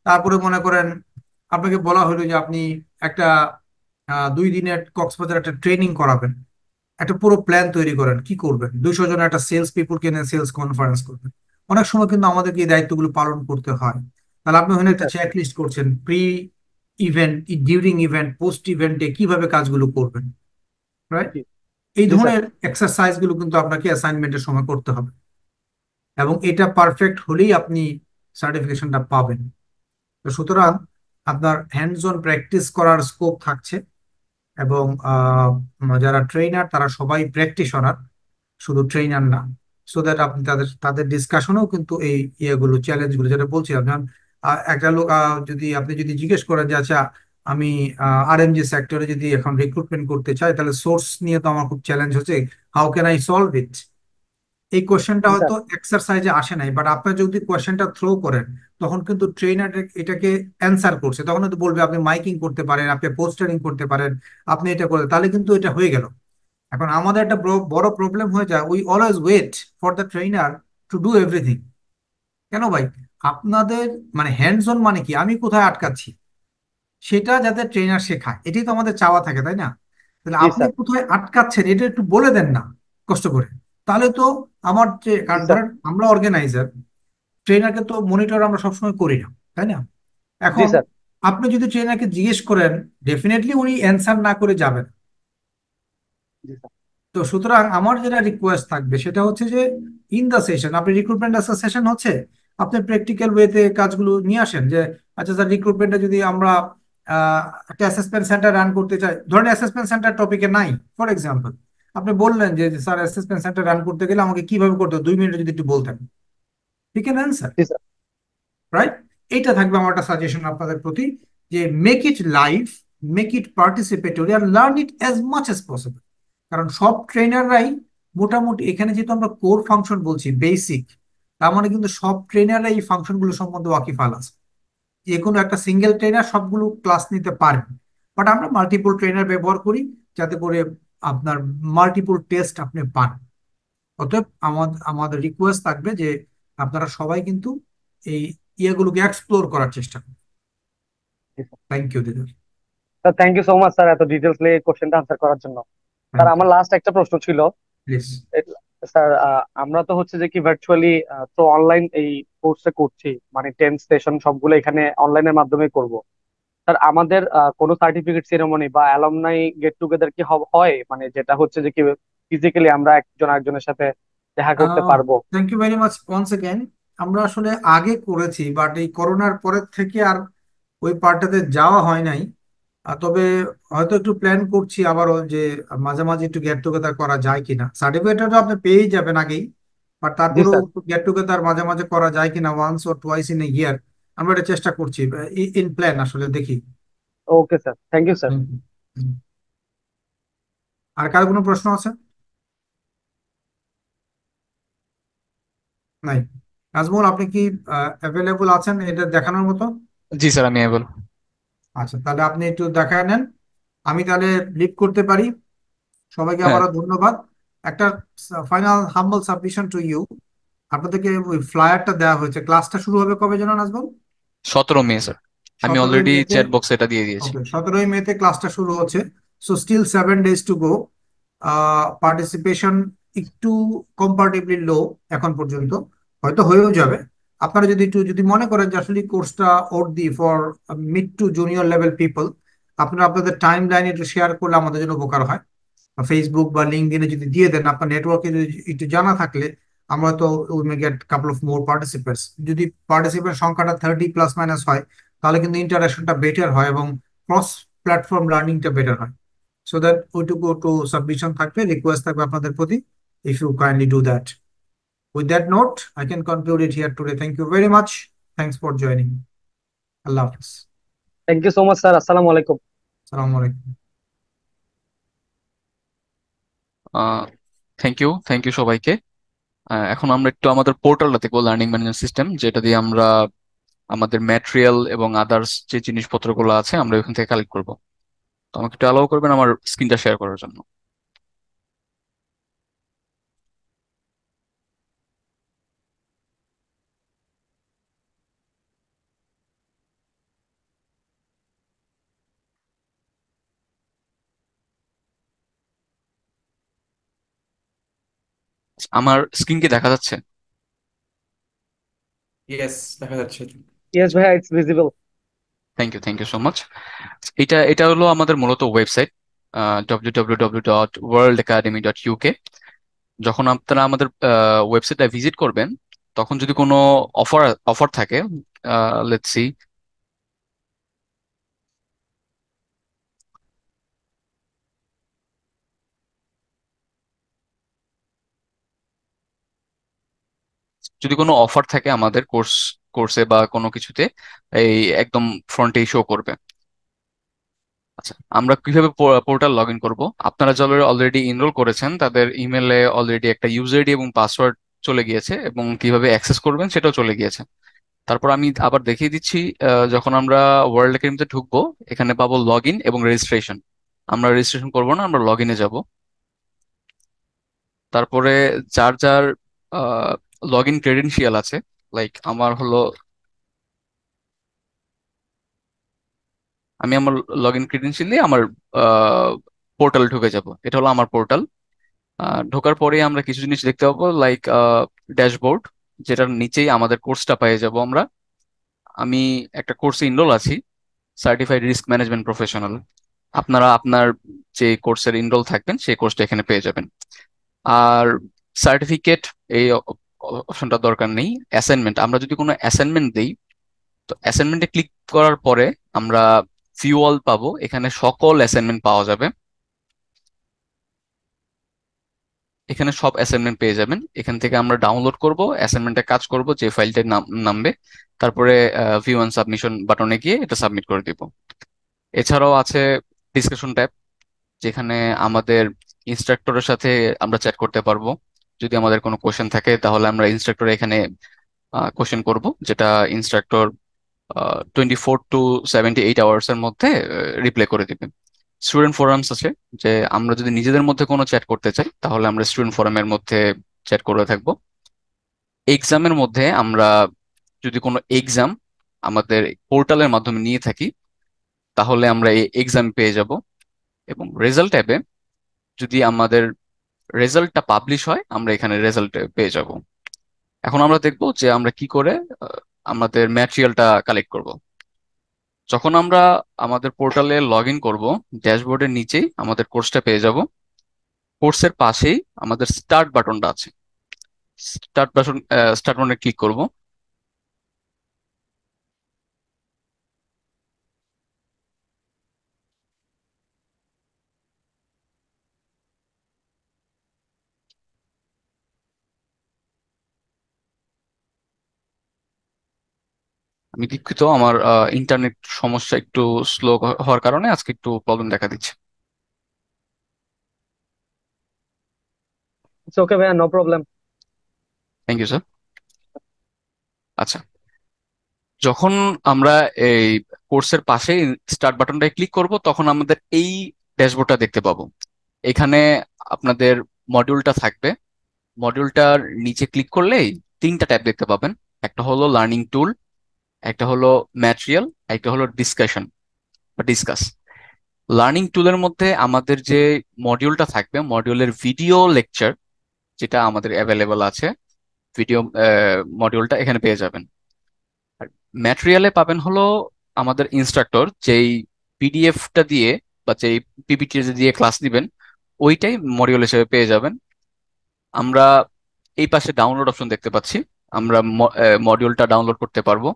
তারপরে মনে করেন আপনাকে বলা হলো যে আপনি একটা 2 দিনের কক্সবাজার একটা ট্রেনিং করাবেন, একটা পুরো প্ল্যান তৈরি করেন কি করবেন, 200 জন একটা সেলস পিপুল কিনে সেলস কনফারেন্স করবেন। অনেক সময় কিন্তু আমাদেরকে এই দায়িত্বগুলো পালন করতে হয়। তাহলে আপনি ওখানে জি একটা স্যার। চেক লিস্ট করছেন, pre event, during event, post ইভেন্টে কিভাবে কাজগুলো করবেন, রাইট? জি। এই জি স্যার। ধরনের এক্সারসাইজ গুলো কিন্তু আপনাকে অ্যাসাইনমেন্টের সময় করতে হবে, এবং এটা পারফেক্ট হলেই আপনি সার্টিফিকেশনটা পাবেন। তো সুতরাং আপনার হ্যান্ডস অন প্র্যাকটিস করার স্কোপ থাকছে, এবং যারা ট্রেনার তারা সবাই প্র্যাকটিশনার, শুধু ট্রেনার না। সো দ্যাট আপনি তাদের তাদের ডিসকাশনেও কিন্তু এই ইয়েগুলো চ্যালেঞ্জগুলো যেটা বলছিলাম, যেমন একটা লোক যদি আপনি যদি জিজ্ঞেস করেন যে আচ্ছা আমি আরএমজি সেক্টরে যদি এখন রিক্রুটমেন্ট করতে চাই, তাহলে সোর্স নিয়ে তো আমার খুব চ্যালেঞ্জ হচ্ছে, how can I solve it? এই কোয়েশ্চেনটা জি স্যার। হয়তো এক্সারসাইজে আসে নাই, বাট আপনি যদি কোয়েশ্চেনটা থ্রো করেন, তখন কিন্তু ট্রেনার এটাকে অ্যান্সার করছে, তখন তো বলবে আপনি মাইকিং করতে পারেন, আপনি পোস্টারিং করতে পারেন, আপনি এটা করে, তাহলে কিন্তু এটা হয়ে গেল। এখন আমাদের একটা বড় প্রবলেম হয়ে যায়, we always wait for the trainer to do everything. কেন ভাই? আপনাদের হ্যান্ডস অন মানে কি, আমি কোথায় আটকাচ্ছি সেটা যাতে ট্রেনার শেখায়, এটাই তো আমাদের চাওয়া থাকে, তাই না? তাহলে জি আপনি স্যার। কোথায় আটকাচ্ছেন এটা একটু বলে দেন না কষ্ট করে, তাহলে তো আমার যে, জি কারণ স্যার। ধরেন আমরা অর্গানাইজার, ট্রেনারকে তো মনিটর আমরা সবসময় করি না, তাই না? জি এখন স্যার। আপনি যদি ট্রেনারকে জিজ্ঞেস করেন, ডেফিনেটলি উনি অ্যান্সার না করে যাবেন। জি স্যার। তো সুতরাং আমার যেটা রিকোয়েস্ট থাকবে সেটা হচ্ছে যে ইন দা সেশন, আপনি রিক্রুটমেন্ট সেশন হচ্ছে, আপনি প্র্যাকটিক্যাল ওয়েতে কাজগুলো নিয়ে আসেন, যে আচ্ছা স্যার রিক্রুটমেন্টে যদি আমরা একটা অ্যাসেসমেন্ট সেন্টার রান করতে চাই, ধরেন অ্যাসেসমেন্ট সেন্টার টপিকে নাই ফর এক্সাম্পল, আপনি বললেন যে স্যার অ্যাসেসমেন্ট সেন্টার রান করতে গেলে আমাকে কিভাবে করতে হবে, 2 মিনিটে যদি একটু বলতেন, ঠিক অ্যান্সার, জি স্যার। রাইট? এইটা থাকবে আমার একটা সাজেশন আপনাদের প্রতি, যে make it live, make it participatory, আর learn it as much as possible. কারণ সব ট্রেনাররাই মোটামুটি, এখানে যেহেতু আমরা কোর ফাংশন বলছি, বেসিক, তার মানে কিন্তু সব ট্রেনাররা এই ফাংশনগুলো সম্বন্ধে ওয়াকিফাল আছে। যে কোনো একটা সিঙ্গেল ট্রেনার সবগুলো ক্লাস নিতে পারেন, বাট আমরা মাল্টিপল ট্রেনার ব্যবহার করি যাতে করে আপনার মাল্টিপল টেস্ট আপনি পান। অতএব আমাদের আমাদের রিকোয়েস্ট থাকবে যে আপনারা সবাই কিন্তু এই ইয়েগুলোকে এক্সপ্লোর করার চেষ্টা করুন। থ্যাংক ইউ দিদি। Sir, thank you so much sir, এত ডিটেলসলি কোশ্চেনটা আনসার করার জন্য। স্যার, থ্যাংক ইউ, আমার লাস্ট একটা প্রশ্ন ছিল। প্লিজ। স্যার, আমরা তো হচ্ছে যে কি ভার্চুয়ালি তো অনলাইন এই কোর্সে করছি, মানে 10 সেশন সবগুলো এখানে অনলাইনের মাধ্যমে করব। স্যার, আমাদের কোনো সার্টিফিকেট সেরেমনি বা অ্যালুমনাই গেট টুগেদার কি হয়, মানে যেটা হচ্ছে যে কি ফিজিক্যালি আমরা একজন আরেকজনের সাথে দেখা করতে পারবো? Thank you very much once again. আমরা আসলে আগে করেছি, বাট এই করোনার পরের থেকে আর ওই পার্টটাতে যাওয়া হয় নাই। তবে হয়তো একটু প্ল্যান করছি আবারও, যে মাঝে মাঝে একটু গেট টুগেদার করা যায় কিনা। সার্টিফিকেটটা আপনি পেয়েই যাবেন আগেই, বাট জি তারপরেও স্যার। গেট টুগেদার মাঝে মাঝে করা যায় কিনা, once or twice in a year, আমরা এটা চেষ্টা করছি, ইন প্ল্যান আসলে, দেখি। Okay sir, thank you sir. Hmm. আর কারো কোনো প্রশ্ন আছে? নাই। নাজমুল, আপনি কি অ্যাভেলেবল আছেন এটা দেখানোর মতো? জি স্যার, আমি এবল। আচ্ছা, তাহলে আপনি একটু দেখায় নেন। আমি তাহলে লিভ করতে পারি। সবাইকে হ্যাঁ, আবারও ধন্যবাদ। একটা final humble submission to you. আপনাদেরকে ওই ফ্লায়ারটা দেওয়া হয়েছে, ক্লাসটা শুরু হবে কবে যেন নাজমুল? 17 মে স্যার। আমি 17ই অলরেডি মেতে। চ্যাট বক্সে এটা দিয়ে দিয়েছি। ওকে, 17ই মেতে ক্লাসটা শুরু হচ্ছে। So still 7 days to go. Participation একটু কম্পারেটিভলি লো এখন পর্যন্ত, হয়তো হয়েও যাবে। আপনারা যদি একটু যদি মনে করেন যে আসলে কোর্সটা the for mid to junior level people, আপনারা আপনাদের টাইম লাইনে একটু শেয়ার করলে আমাদের জন্য উপকার হয়। ফেসবুক বা লিঙ্কডইনে যদি দিয়ে দেন, আপনার নেটওয়ার্কে যদি একটু জানা থাকলে, আমরা তো we may get couple of more participants. যদি পার্টিসিপেন্ট সংখ্যাটা 30 ± হয়, তাহলে কিন্তু ইন্টারাকশনটা বেটার হয় এবং ক্রস প্ল্যাটফর্ম লার্নিংটা বেটার হয়। সো দ্যাট ওইটুকু একটু সাবমিশন থাকবে, রিকোয়েস্ট থাকবে আপনাদের প্রতি, if you kindly do that. With that note, I can conclude it here today. Thank you very much. Thanks for joining. আল্লাহ হাফিজ। Thank you so much sir, আসসালামু আলাইকুম। সালাম আলাইকুম। থ্যাংক ইউ সবাইকে। এখন আমরা একটু আমাদের পোর্টালটা দেখবো, লার্নিং ম্যানেজমেন্ট সিস্টেম, যেটা দিয়ে আমরা আমাদের ম্যাটেরিয়াল এবং আদার্স যে জিনিসপত্রগুলো আছে আমরা ওখান থেকে কালেক্ট করবো। তো আমাকে একটু অ্যালাউ করবেন আমার স্ক্রিনটা শেয়ার করার জন্য। আমার স্ক্রিন কি দেখা যাচ্ছে? ইয়েস, দেখা যাচ্ছে। ইয়েস ভাইয়া, it's visible. Thank you so much. এটা এটা হলো আমাদের মূলত ওয়েবসাইট, www.worldacademy.uk। যখন আপনারা আমাদের ওয়েবসাইটটা ভিজিট করবেন, তখন যদি কোনো অফার অফার থাকে, লেটস সি, যদি কোনো অফার থাকে আমাদের কোর্সে বা কোনো কিছুতে, এই একদম ফ্রন্টে শো করবে। আচ্ছা, আমরা কিভাবে পোর্টাল লগ ইন করবো? আপনারা যারা অলরেডি এনরোল করেছেন তাদের ইমেলে অলরেডি একটা ইউজার আইডি এবং পাসওয়ার্ড চলে গিয়েছে, এবং কিভাবে অ্যাক্সেস করবেন সেটাও চলে গিয়েছে। তারপর আমি আবার দেখিয়ে দিচ্ছি। যখন আমরা ওয়ার্ল্ড একাডেমিতে ঢুকবো, এখানে পাবো লগ ইন এবং রেজিস্ট্রেশন। আমরা রেজিস্ট্রেশন করবো না, আমরা লগ ইনে যাব। তারপরে যার যার লগ ইন ক্রেডেনশিয়াল আছে, লাইক আমার হলো, আমি আমার লগ ইন ক্রেডেনশিয়াল দিয়ে আমার পোর্টাল ঢুকে যাব। এটা হলো আমার পোর্টাল। ঢোকার পরে আমরা কিছু জিনিস দেখতে পাবো, লাইক ড্যাশবোর্ড, যেটার নিচেই আমাদের কোর্সটা পেয়ে যাব আমরা। আমি একটা কোর্সে ইনরোল আছি, সার্টিফাইড রিস্ক ম্যানেজমেন্ট প্রফেশনাল। আপনারা আপনার যে কোর্সের ইনরোল থাকবেন সেই কোর্সটা এখানে পেয়ে যাবেন। আর সার্টিফিকেট, এই অপশনটা দরকার নেই। অ্যাসাইনমেন্ট, আমরা যদি কোনো অ্যাসাইনমেন্ট দিই, তো অ্যাসাইনমেন্টে ক্লিক করার পরে আমরা ভিউ অল পাবো, এখানে সকল অ্যাসাইনমেন্ট পাওয়া যাবে। এখানে সব অ্যাসাইনমেন্ট পেয়ে যাবেন। এখান থেকে আমরা ডাউনলোড করব, অ্যাসাইনমেন্টে কাজ করব, যে ফাইলটার নামবে, তারপরে ভিউ অ্যান্ড সাবমিশন বাটনে গিয়ে এটা সাবমিট করে দিব। এছাড়াও আছে ডিসকাশন ট্যাব, যেখানে আমাদের ইনস্ট্রাক্টরের সাথে আমরা চ্যাট করতে পারবো। যদি আমাদের কোনো কোশ্চেন থাকে তাহলে আমরা ইনস্ট্রাক্টর এখানে কোশ্চেন করব, যেটা ইনস্ট্রাক্টর 24 to 78 আওয়ার্স এর মধ্যে রিপ্লাই করে দিবে। স্টুডেন্ট ফোরামস আছে, যে আমরা যদি নিজেদের মধ্যে কোনো চ্যাট করতে চাই তাহলে আমরা স্টুডেন্ট ফোরামের মধ্যে চ্যাট করে থাকবো। এক্সামের মধ্যে আমরা যদি কোনো এক্সাম আমাদের পোর্টালের মাধ্যমে নিয়ে থাকি, তাহলে আমরা এই এক্সাম পেয়ে যাব। এবং রেজাল্ট ট্যাবে যদি আমাদের রেজাল্টটা পাবলিশ হয়, আমরা এখানে রেজাল্ট পেয়ে যাব। এখন আমরা দেখবো যে আমরা কি করে আমাদের ম্যাটেরিয়ালটা কালেক্ট করব। যখন আমরা আমাদের পোর্টালে লগ ইন করবো, ড্যাশবোর্ডের নিচেই আমাদের কোর্সটা পেয়ে যাব। কোর্সের পাশেই আমাদের স্টার্ট বাটনটা আছে, স্টার্ট বাটনে ক্লিক করব। আমি দুঃখিত, আমার ইন্টারনেট সমস্যা একটু স্লো হওয়ার কারণে আজকে একটু প্রবলেম দেখা দিচ্ছে। ইটস ওকে ভাইয়া, no problem. Thank you sir. আচ্ছা, যখন আমরা এই কোর্সের পাশে স্টার্ট বাটনটায় ক্লিক করব তখন আমাদের এই ড্যাশবোর্ডটা দেখতে পাবো। এখানে আপনাদের মডিউলটা থাকবে। মডিউলটার নিচে ক্লিক করলেই তিনটা ট্যাব দেখতে পাবেন। একটা হলো লার্নিং টুল, একটা হলো ম্যাটেরিয়াল, একটা হলো ডিসকাশন বা ডিসকাস। লার্নিং টুলের মধ্যে আমাদের যে মডিউলটা থাকবে, মডিউলের ভিডিও লেকচার যেটা আমাদের অ্যাভেলেবল আছে, ভিডিও মডিউলটা এখানে পেয়ে যাবেন। আর ম্যাটেরিয়ালে পাবেন হলো আমাদের ইনস্ট্রাক্টর যেই পিডিএফটা দিয়ে বা যেই পিপিটি দিয়ে ক্লাস দিবেন, ওইটাই মডিউল হিসেবে পেয়ে যাবেন। আমরা এই পাশে ডাউনলোড অপশন দেখতে পাচ্ছি, আমরা মডিউলটা ডাউনলোড করতে পারবো,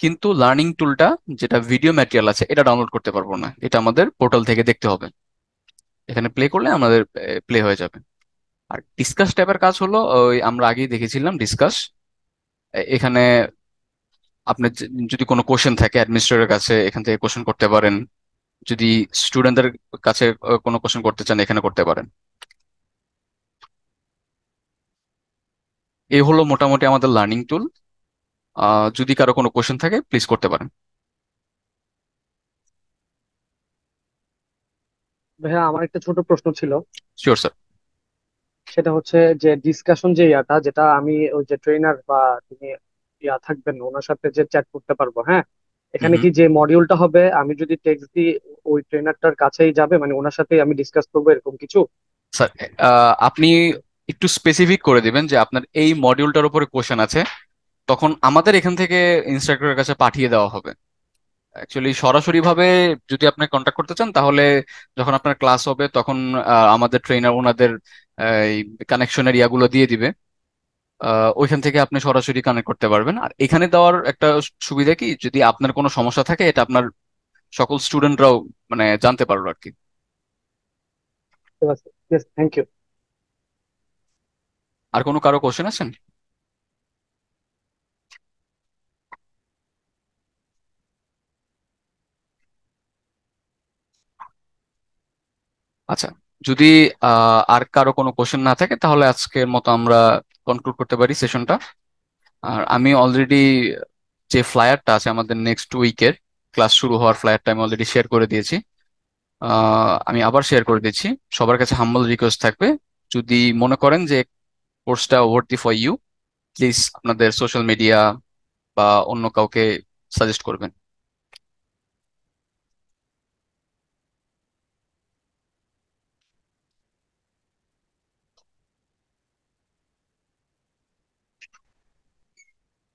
কিন্তু লার্নিং টুলটা যেটা ভিডিও ম্যাটেরিয়াল আছে এটা ডাউনলোড করতে পারবো না। এটা আমাদের পোর্টাল থেকে দেখতে হবে। এখানে প্লে করলে আমাদের প্লে হয়ে যাবে। আর ডিসকাস ট্যাবের কাজ হলো ওই আমরা আগেই দেখেছিলাম ডিসকাস। এখানে আপনার যদি কোনো কোশ্চেন থাকে অ্যাডমিনিস্ট্রেটরের কাছে এখান থেকে কোশ্চেন করতে পারেন। যদি স্টুডেন্টদের কাছে কোনো কোশ্চেন করতে চান এখানে করতে পারেন। এই হলো মোটামুটি আমাদের লার্নিং টুল। যদি কারো কোনো কোশ্চেন থাকে প্লিজ করতে পারেন। ভাইয়া আমার একটা ছোট প্রশ্ন ছিল। Sure sir. সেটা হচ্ছে যে ডিসকাশন যে ইয়াটা, যেটা আমি ওই যে ট্রেনার বা তিনি ইয়া থাকবেন ওনার সাথে যে চ্যাট করতে পারবো, হ্যাঁ, হুম এখানে হুম। কি যে মডিউলটা হবে আমি যদি টেক্সট দিই ওই ট্রেনারটার কাছেই যাবে, মানে ওনার সাথেই আমি ডিসকাস করবো এরকম কিছু? স্যার, আপনি একটু স্পেসিফিক করে দিবেন যে আপনার এই মডিউলটার উপরে কোশ্চেন আছে, তখন আমাদের এখান থেকে ইনস্ট্রাক্টরের কাছে পাঠিয়ে দেওয়া হবে। অ্যাকচুয়ালি সরাসরি ভাবে যদি আপনি কন্ট্যাক্ট করতে চান তাহলে যখন আপনার ক্লাস হবে তখন আমাদের ট্রেনার ওনাদের কানেকশনের ইয়াগুলো দিয়ে দিবে। ওইখান থেকে আপনি সরাসরি কানেক্ট করতে পারবেন। আর এখানে দেওয়ার একটা সুবিধা কি, যদি আপনার কোনো সমস্যা থাকে এটা আপনার সকল স্টুডেন্টরাও মানে জানতে পারলো আর কি। ঠিক আছে, ইয়েস, থ্যাংক ইউ। আর কোনো কারো কোশ্চেন আছেন? আচ্ছা, যদি আর কারো কোনো কোশ্চেন না থাকে তাহলে আজকের মতো আমরা কনক্লুড করতে পারি সেশনটা। আর আমি অলরেডি যে ফ্লায়ারটা আছে আমাদের নেক্সট উইকের ক্লাস শুরু হওয়ার ফ্লায়ারটা আমি অলরেডি শেয়ার করে দিয়েছি। আমি আবার শেয়ার করে দিচ্ছি। সবার কাছে হাম্বল রিকোয়েস্ট থাকবে, যদি মনে করেন যে কোর্সটা ওয়ার্থি ফর ইউ, প্লিজ আপনাদের সোশ্যাল মিডিয়া বা অন্য কাউকে সাজেস্ট করবেন।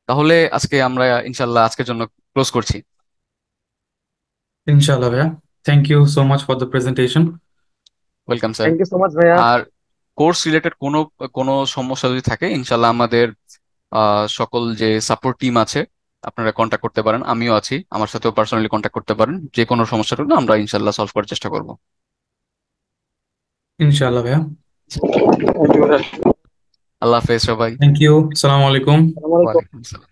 তাহলে আজকে আমরা ইনশাল্লাহ আজকের জন্য ক্লোজ করছি। ইনশাআল্লাহ ভাইয়া, thank you so much for the presentation. Welcome sir. Thank you so much ভাইয়া। আর কোর্স রিলেটেড কোনো কোনো সমস্যা যদি থাকে ইনশাল্লাহ আমাদের সকল যে সাপোর্ট টিম আছে আপনারা কন্ট্যাক্ট করতে পারেন। আমিও আছি, আমার সাথেও পার্সোনালি কন্ট্যাক্ট করতে পারেন। যে কোনো সমস্যা হলে আমরা ইনশাল্লাহ সলভ করার চেষ্টা করবো। ইনশাআল্লাহ ভাইয়া, আল্লাহ হাফেজ সবাই। থ্যাংক ইউ, আসসালামু আলাইকুম। আসসালামু আলাইকুম। ওয়ালাইকুম আসসালাম।